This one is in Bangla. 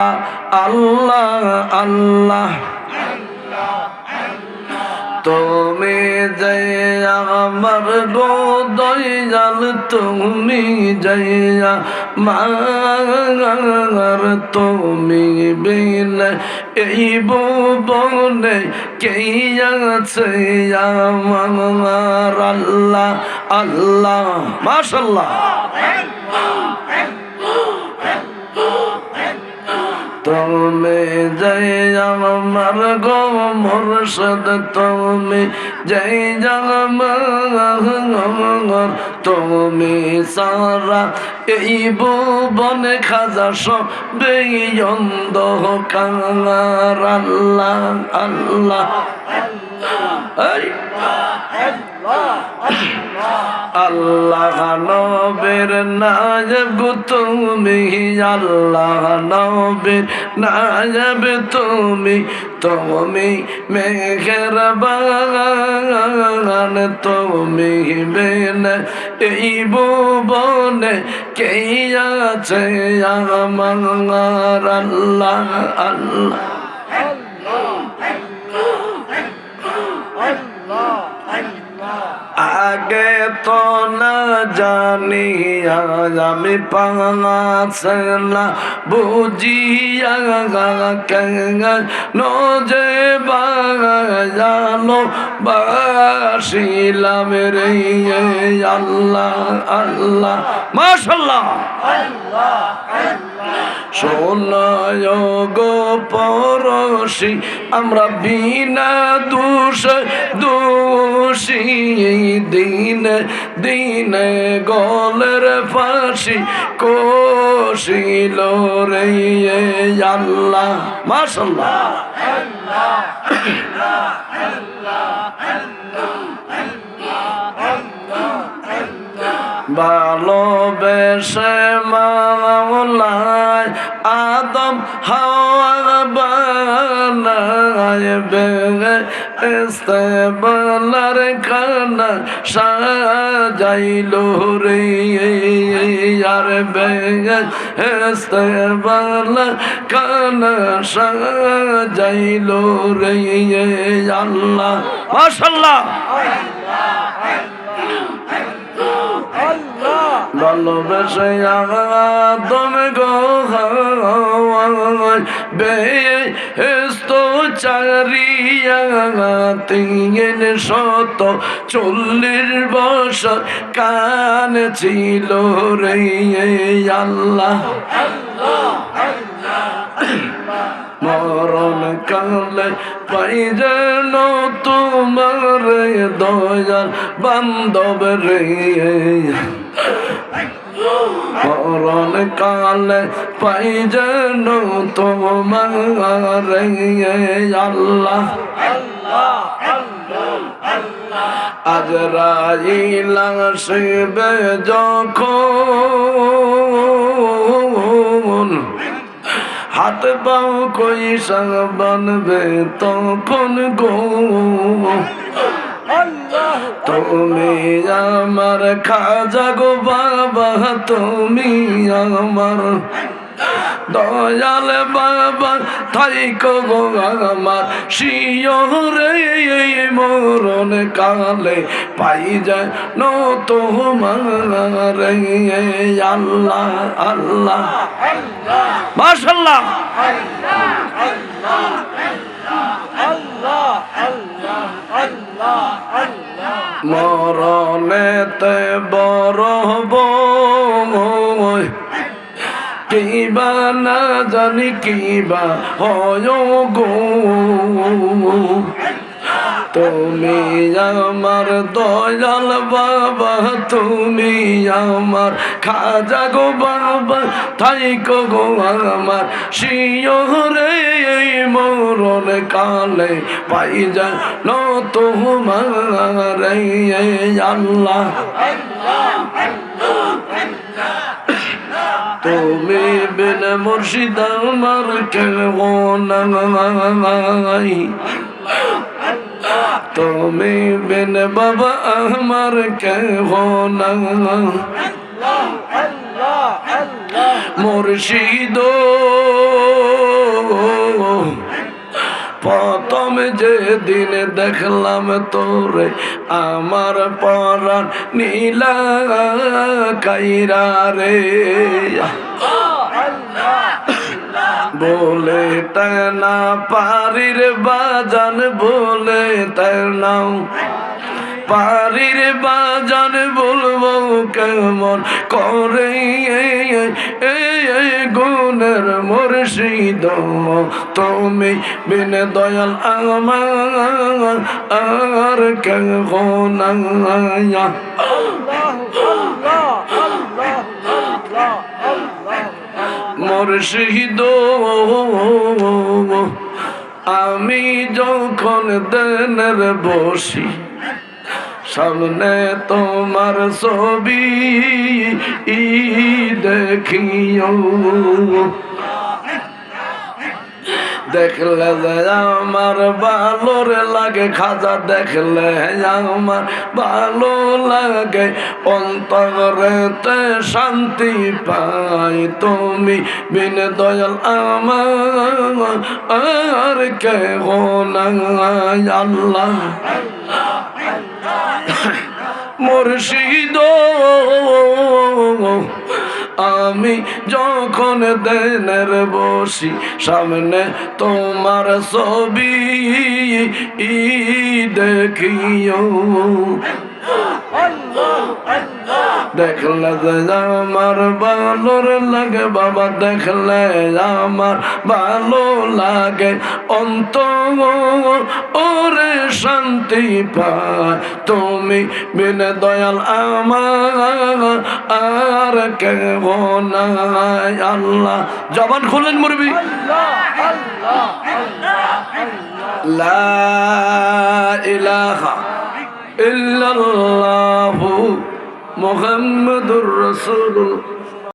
আল্লাহ আল্লাহ তুমি যে আমার দয়াল তুমি জয়া মার তুমি বিনে এই ভুবনে কে আছে আমার আল্লাহ আল্লাহ মাশাআল্লাহ তুমি জয় আমার গো মুর্শিদ তুমি জয় আমার তুমি সারা এই ভুবনে খাজা সবে অন্ধকার আল্লাহ আল্লাহ আল্লাহ নবীর নায়েব তুমি আল্লাহ নবীর নায়েব তুমি তুমি মেহেরবান তুমি বিনে এই ভুবনে কে আছে আমার আল্লাহ আল্লাহ আগে তো না জানি আমি পাঁচলা বুঝিয়া নজে বাজানো বাসিলাম রে আল্লাহ আল্লাহ মাশাআল্লাহ শোনায় গো পরশি আমরা বিনা দোষী দিনে দিনে গলের ফাঁসি কষিল রে আল্লাহ মাশাআল্লাহ ভালোবেসে মাওলায় আদম হাওয়া বানায় বেস্তেবলার খানা সাজাইল রে আর বেস্তেবলার খানা সাজাইল রে আল্লাহ মাশাআল্লাহ ভালোবেসে আদম গো বেহেশত চারিয়া 340 বছর কান ছিল রে আল্লাহ মরণ কালে পাই যেন তোমার দয়াল বান্ধব রে মরণ কালে পাই যেন তোমার আল্লাহ আজরাইল আসবে যখন হাত পাও কইসা বানবে তখন গো তুমি আমার খাজা গো বাবা তুমি আমার দয়াল বাবা থাইকো গো আমার শিয়রে মরণ কালে পাই যায় তোমার আল্লাহ আল্লাহ মাশাআল্লাহ মরণেতে বড় বই কিবা না জানি কিবা হয় গো তুমি আমার দয়াল বাবা তুমি আমার খাজা গো বাবা থাইকো গো আমার শিয়রে মরণ কালে পাই যায় তোমার আল্লাহ তুমি বিন মুর্শিদ আমার কেহ নাই তুমি বিন বাবা আমার কেহ নাই মুর্শিদ প্রথম যেদিন দেখলাম তোরে আমার পরাণ নীলা কাইরা রে বলে না পারির বাজান বলে নাও পারির বাজান বলবো কেমন করে গুণের মুর্শিদ তুমি বিন দয়াল আমার আর কেহ নাই মুর্শিদ আমি যখন দেনের বসি সামনে তোমার ছবি দেখিও দেখলে আমার ভালোর লাগে খাজা দেখলে আমার ভালো লাগে অন্তরেতে শান্তি পাই তুমি বিন দয়াল আমার আর কেহ নাই আল্লাহ মুর্শিদ আমি যখন দেনের বসি সামনে তোমার ছবি দেখিও দেখলে আমার ভালোর লাগে বাবা দেখলে আমার ভালো লাগে ওরে শান্তি পায় তুমি বিন দয়াল আমার আর কেহ নাই আল্লাহ জবান খুলেন মুরবি লা ইলাহা ইল্লাল্লাহু মুহাম্মাদুর রাসূলুল্লাহ